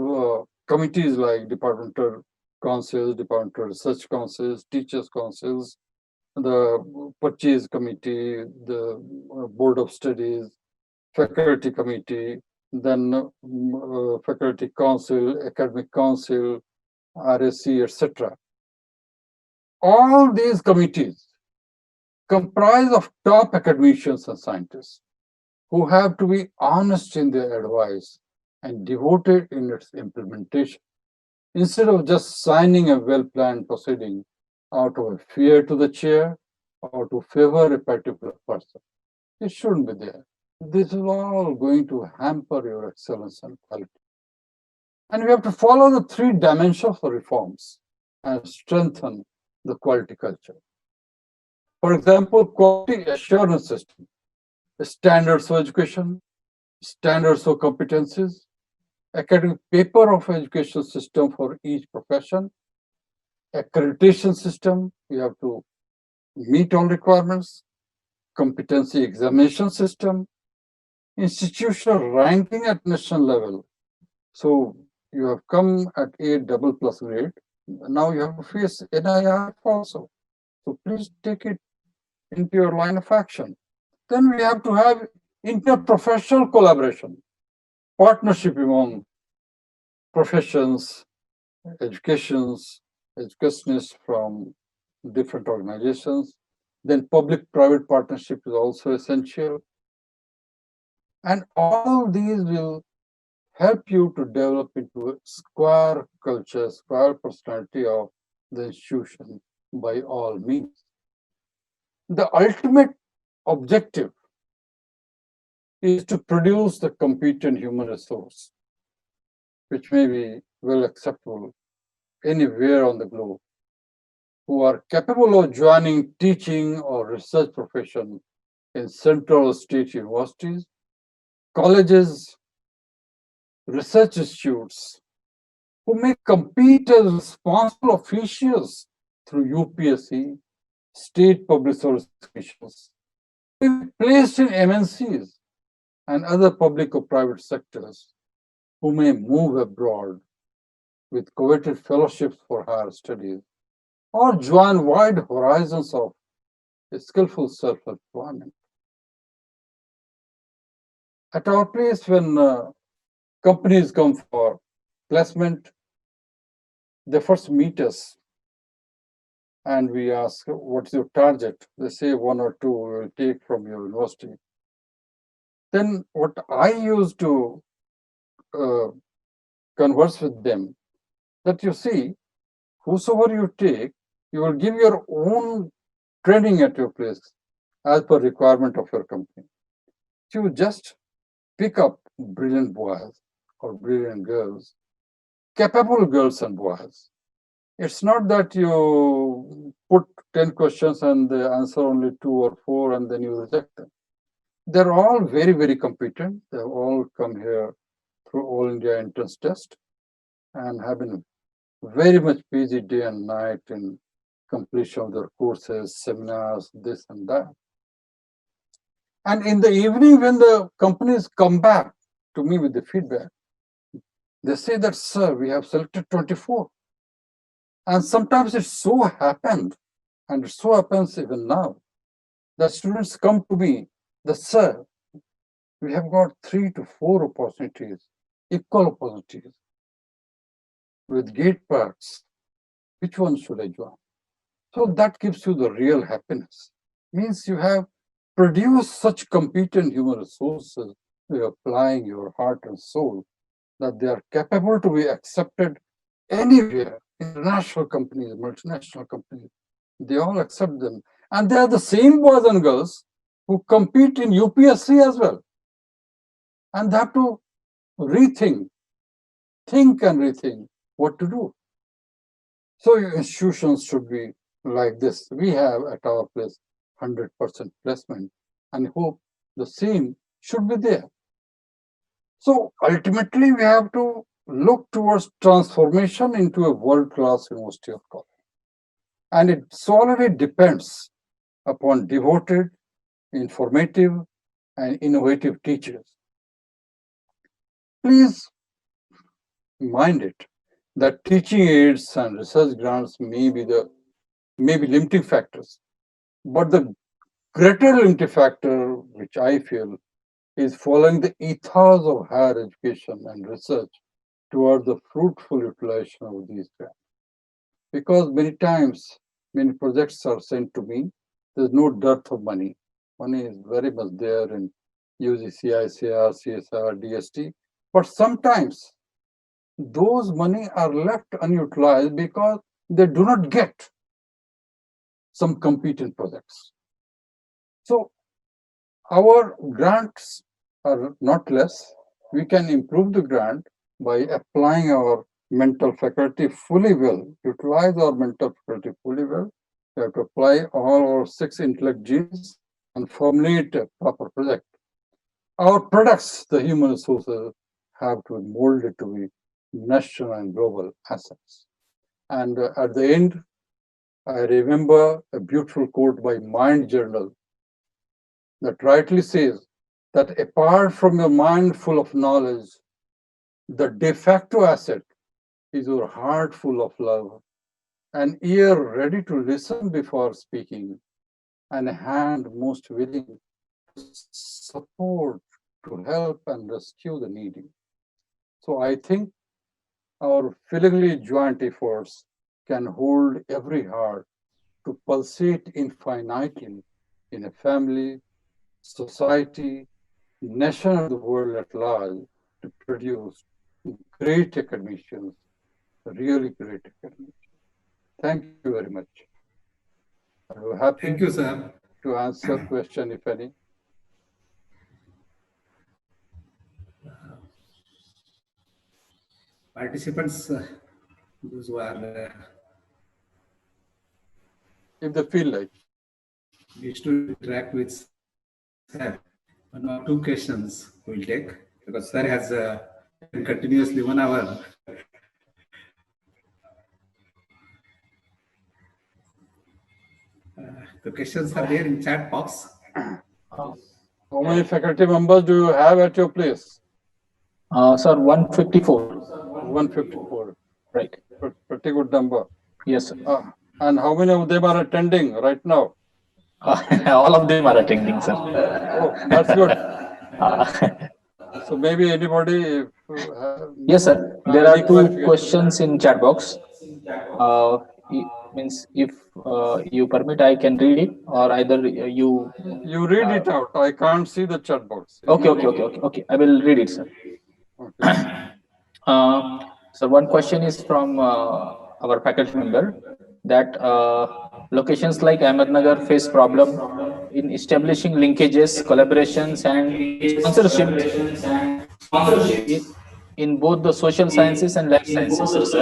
committees like departmental councils, departmental research councils, teachers' councils, the purchase committee, the board of studies, faculty committee, then faculty council, academic council, RSC, etc. All these committees comprise of top academicians and scientists who have to be honest in their advice and devoted in its implementation, instead of just signing a well-planned proceeding out of a fear to the chair or to favor a particular person. It shouldn't be there. This is all going to hamper your excellence and quality. And we have to follow the three dimensions of reforms and strengthen the quality culture. For example, quality assurance system, standards for education, standards for competencies, academic paper of education system for each profession, accreditation system, you have to meet all requirements, competency examination system, institutional ranking at national level. So you have come at A double+ grade, now you have to face NIR also. So please take it into your line of action. Then we have to have interprofessional collaboration, partnership among professions, educationists from different organizations. Then public-private partnership is also essential. And all these will help you to develop into a square culture, square personality of the institution by all means. The ultimate objective is to produce the competent human resource, which may be well acceptable anywhere on the globe, who are capable of joining teaching or research profession in central or state universities, colleges, research institutes, who may compete as responsible officials through UPSC, state public service commissions, be placed in MNCs and other public or private sectors, who may move abroad with coveted fellowships for higher studies, or join wide horizons of skillful self-employment. At our place, when companies come for placement, they first meet us and we ask, what's your target? They say one or two we will take from your university. Then what I used to converse with them, that you see, whosoever you take, you will give your own training at your place as per requirement of your company. If you just pick up brilliant boys or brilliant girls, capable girls and boys, it's not that you put 10 questions and they answer only 2 or 4 and then you reject them. They're all very, very competent. They've all come here through All India entrance test and have been very much busy day and night in completion of their courses, seminars, this and that. And in the evening, when the companies come back to me with the feedback, they say that, sir, we have selected 24. And sometimes it so happened, and it so happens even now, that students come to me, that, sir, we have got 3 to 4 opportunities, equal opportunities, with gate perks. Which one should I join? So that gives you the real happiness. Means you have produced such competent human resources, you're applying your heart and soul, that they are capable to be accepted anywhere. International companies, multinational companies, they all accept them. And they are the same boys and girls who compete in UPSC as well. And they have to think and rethink what to do. So your institutions should be like this. We have at our place 100% placement and hope the same should be there. So ultimately, we have to look towards transformation into a world-class university of college. And it solely depends upon devoted, informative, and innovative teachers. Please mind it that teaching aids and research grants may be limiting factors, but the greater limiting factor, which I feel, is following the ethos of higher education and research toward the fruitful utilization of these grants. Because many times, many projects are sent to me, there's no dearth of money. Money is very much there in UGC, ICR, CSR, DST, but sometimes those money are left unutilized because they do not get some competent projects. So our grants are not less. We can improve the grant by applying our mental faculty fully well, utilize our mental faculty fully well. We have to apply all our 6 intellect genes and formulate a proper project. Our products, the human resources, have to be molded to be national and global assets. And at the end, I remember a beautiful quote by Mind Journal that rightly says that apart from your mind full of knowledge, the de facto asset is your heart full of love, an ear ready to listen before speaking, and a hand most willing to support, to help and rescue the needy. So I think our filially joint efforts can hold every heart to pulsate infinitely in a family, society, nation, and the world at large to produce great academicians, really great academicians. Thank you very much. I'm happy Thank you, sir. to answer question if any. Participants, those who are If they feel like. wish to interact with sir, 1 or 2 questions we'll take because sir has continuously 1 hour. The questions are there in chat box. How many faculty members do you have at your place? Sir, 154. 154. Right. Pretty good number. Yes, sir. And how many of them are attending right now? All of them are attending, sir. Oh, that's good. So maybe anybody, if, Yes, sir. There are 2 questions in chat box. Means if you permit, I can read it, or either you. You read it out. I can't see the chat box. Okay. I will read it, sir. Okay. So one question is from our faculty member that locations like Ahmednagar face problem in establishing linkages, collaborations, and sponsorships in, in both the social sciences and life sciences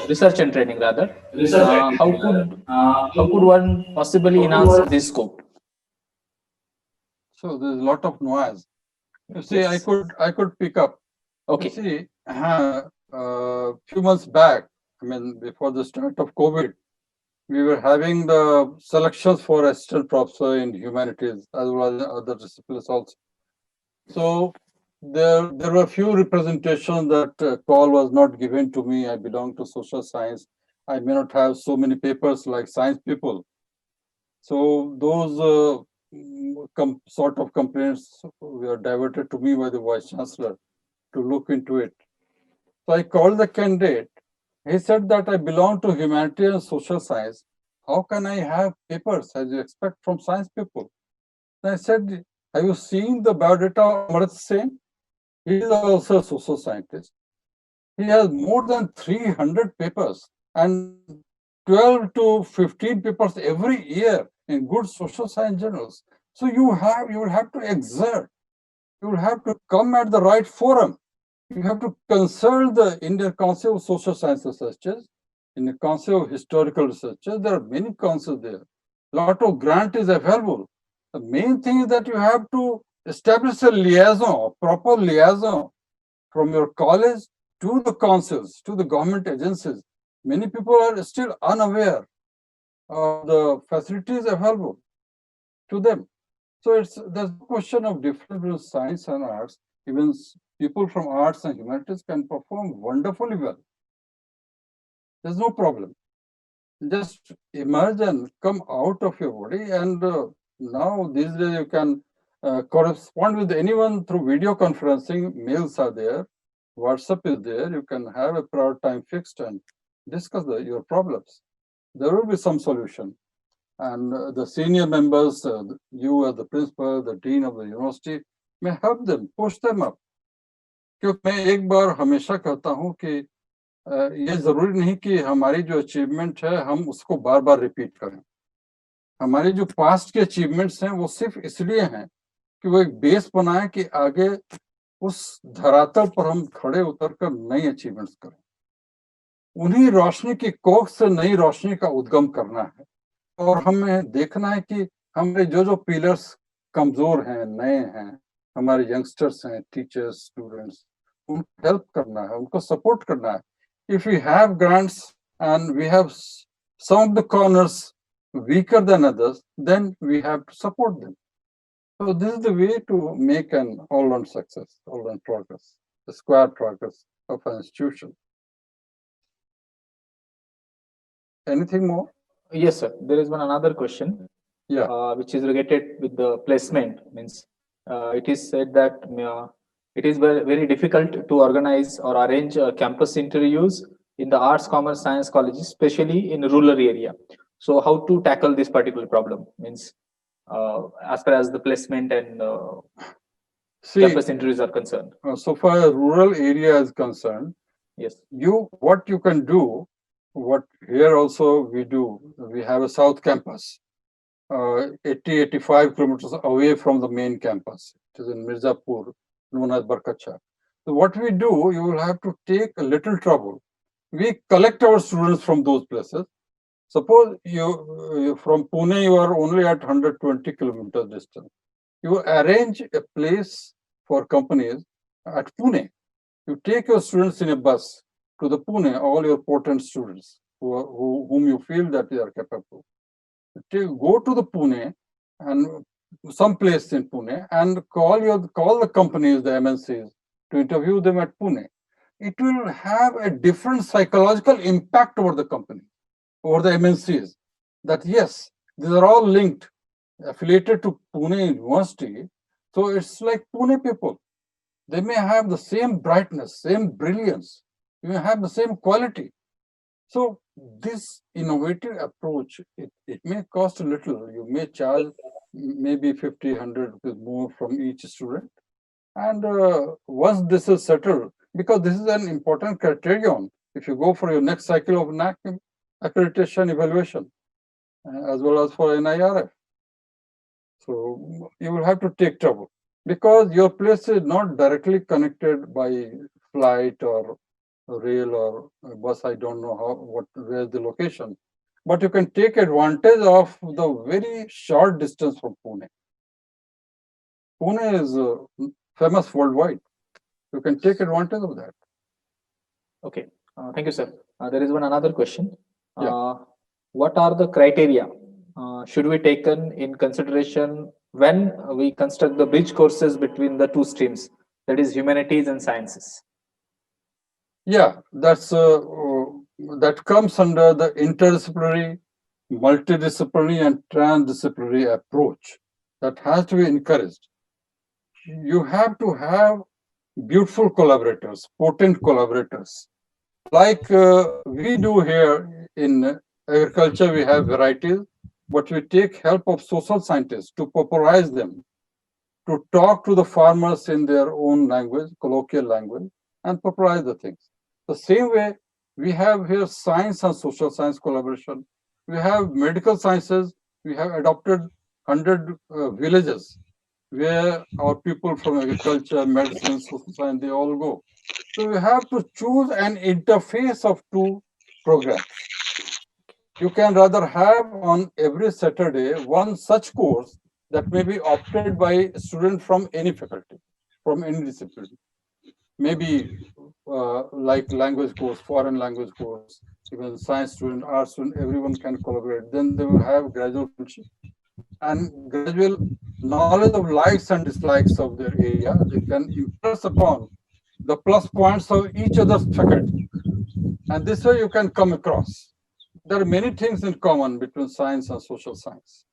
research and training rather. How could one possibly enhance this scope? So there's a lot of noise. You see, Yes. I could pick up. Okay. You see, few months back, I mean, before the start of COVID, we were having the selections for assistant professor in humanities as well as other disciplines also. So there were few representations that call was not given to me. I belong to social science. I may not have so many papers like science people. So those sort of complaints were diverted to me by the vice chancellor to look into it. So I called the candidate. He said that I belong to humanitarian and social science. How can I have papers as you expect from science people? And I said, have you seen the biodata of Amrit Sen? He is also a social scientist. He has more than 300 papers and 12 to 15 papers every year in good social science journals. So you will have to exert. You will have to come at the right forum. You have to consult the Indian Council of Social Science Researchers, in the Council of Historical Researchers. There are many councils there. A lot of grant is available. The main thing is that you have to establish a liaison, a proper liaison from your college to the councils, to the government agencies. Many people are still unaware of the facilities available to them. So there's a question of difference between science and arts. Even people from arts and humanities can perform wonderfully well. There's no problem. Just emerge and come out of your body. And now these days you can correspond with anyone through video conferencing. Mails are there. WhatsApp is there. You can have a prior time fixed and discuss your problems. There will be some solution. And the senior members, you as the principal, the dean of the university, may help them, push them up. क्योंकि मैं एक बार हमेशा कहता हूँ कि ये जरूरी नहीं कि हमारी जो अचीवमेंट है हम उसको बार बार रिपीट करें. हमारे जो पास्ट के अचीवमेंट्स हैं वो सिर्फ इसलिए हैं कि वो एक बेस बनाए कि आगे उस धरातल पर हम खड़े उतरकर नई अचीवमेंट्स करें. उन्हीं रोशनी की कोख से नई रोशनी का उद्गम करना है और हमें देखना है कि हमारे जो पिलर्स कमजोर हैं, नए हैं, हमारे यंगस्टर्स हैं, टीचर्स, स्टूडेंट्स, उनको हेल्प करना है, उनको सपोर्ट करना है. If we have grants and we have some of the corners weaker than others, then we have to support them. So this is the way to make an all-round success, all-round progress, the square progress of an institution. Anything more? Yes, sir. There is one another question. Yeah. Which is related with the placement. Means it is said that it is very, very difficult to organize or arrange campus interviews in the arts, commerce, science colleges, especially in rural area. So how to tackle this particular problem? Means as far as the placement and campus interviews are concerned. So far as rural area is concerned, yes, what you can do, what here also we do, we have a south campus, 80-85 kilometers away from the main campus. It is in Mirzapur, known as Barkacha. So what we do, you will have to take a little trouble. We collect our students from those places. Suppose you from Pune, you are only at 120 kilometers distance. You arrange a place for companies at Pune. You take your students in a bus to the Pune, all your potent students whom you feel that they are capable. Go to the Pune and some place in Pune and call the companies, the MNCs, to interview them at Pune. It will have a different psychological impact over the company, over the MNCs. That yes, these are all linked, affiliated to Pune University. So it's like Pune people. They may have the same brightness, same brilliance. You may have the same quality. So this innovative approach, it may cost a little. You may charge maybe 50, 100 rupees more from each student. And once this is settled, because this is an important criterion, if you go for your next cycle of NAC accreditation evaluation, as well as for NIRF. So you will have to take trouble because your place is not directly connected by flight or rail or bus. I don't know where's the location, but you can take advantage of the very short distance from Pune. Pune is famous worldwide. You can take advantage of that. Okay, thank you, sir. There is one another question. Yeah. What are the criteria should be taken in consideration when we construct the bridge courses between the two streams, that is humanities and sciences? Yeah, that comes under the interdisciplinary, multidisciplinary, and transdisciplinary approach that has to be encouraged. You have to have beautiful collaborators, potent collaborators. Like we do here in agriculture, we have varieties, but we take help of social scientists to popularize them, to talk to the farmers in their own language, colloquial language, and popularize the things. The same way, we have here science and social science collaboration. We have medical sciences. We have adopted 100 villages where our people from agriculture, medicine, social science, they all go. So we have to choose an interface of two programs. You can rather have on every Saturday one such course that may be opted by a student from any faculty, from any discipline. Maybe like language course, foreign language course, even science student, art student, everyone can collaborate. Then they will have gradual friendship and gradual knowledge of likes and dislikes of their area. They can impress upon the plus points of each other's faculty. And this way you can come across. There are many things in common between science and social science.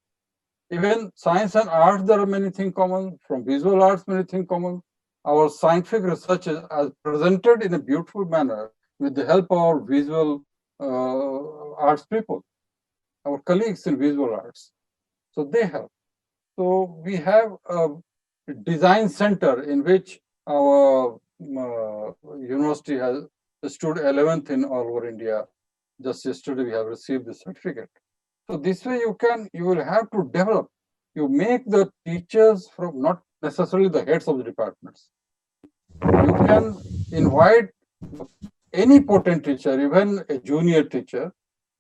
Even science and arts, there are many things common. From visual arts, many things common. Our scientific research is presented in a beautiful manner with the help of our visual arts people, our colleagues in visual arts. So they help. So we have a design center in which our university has stood 11th in all over India. Just yesterday we have received the certificate. So this way you will have to develop. You make the teachers from not necessarily the heads of the departments. You can invite any potent teacher, even a junior teacher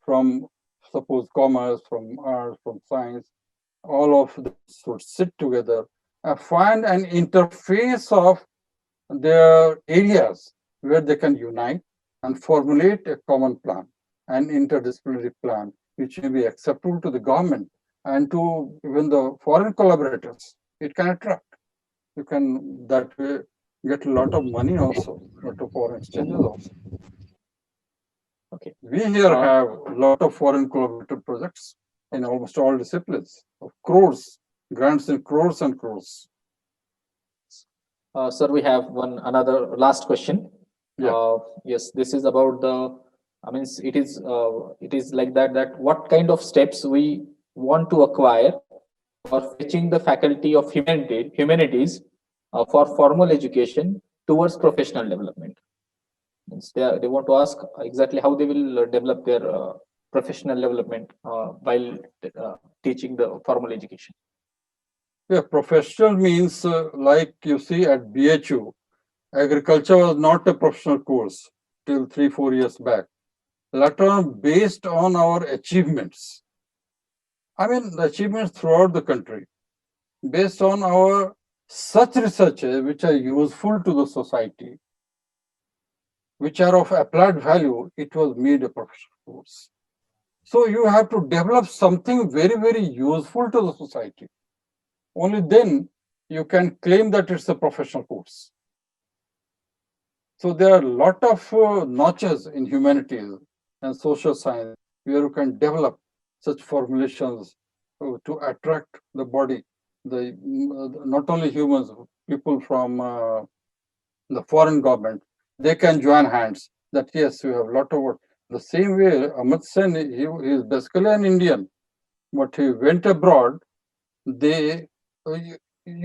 from suppose commerce, from arts, from science, all of them should sit together and find an interface of their areas where they can unite and formulate a common plan, an interdisciplinary plan, which may be acceptable to the government and to even the foreign collaborators. It can attract. You can that way get a lot of money also, a lot of foreign exchanges also. Okay. We here have a lot of foreign collaborative projects in almost all disciplines of crores, grants in crores and crores. Sir, we have another last question. Yeah. Yes, this is about the. I mean, it is like that what kind of steps we want to acquire for fetching the faculty of humanities for formal education towards professional development. Means they want to ask exactly how they will develop their professional development while teaching the formal education. Yeah, professional means like you see at BHU, agriculture was not a professional course till 3-4 years back. Later on, based on our achievements, I mean the achievements throughout the country, based on our such researches which are useful to the society, which are of applied value, it was made a professional course. So you have to develop something very, very useful to the society. Only then you can claim that it's a professional course. So there are a lot of notches in humanities and social science where you can develop such formulations to attract the body, not only humans, people from the foreign government, they can join hands that yes, we have a lot of work. The same way, Amit Sen, he is basically an Indian, but he went abroad. You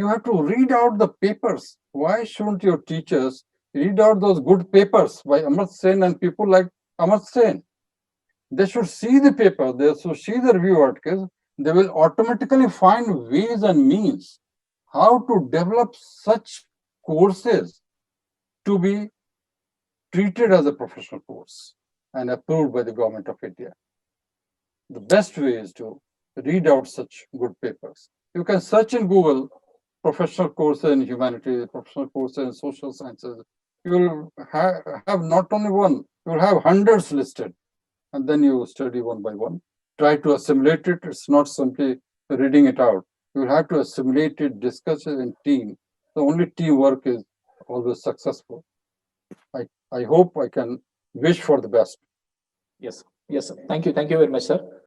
have to read out the papers. Why shouldn't your teachers read out those good papers by Amit Sen and people like Amit Sen? They should see the paper, they should see the review articles. They will automatically find ways and means how to develop such courses to be treated as a professional course and approved by the government of India. The best way is to read out such good papers. You can search in Google professional courses in humanities, professional courses in social sciences. You will have not only one, you will have hundreds listed. And then you study one by one. Try to assimilate it. It's not simply reading it out. You will have to assimilate it, discuss it in team. The only teamwork is always successful. I hope I can wish for the best. Yes, yes, sir. Thank you very much, sir.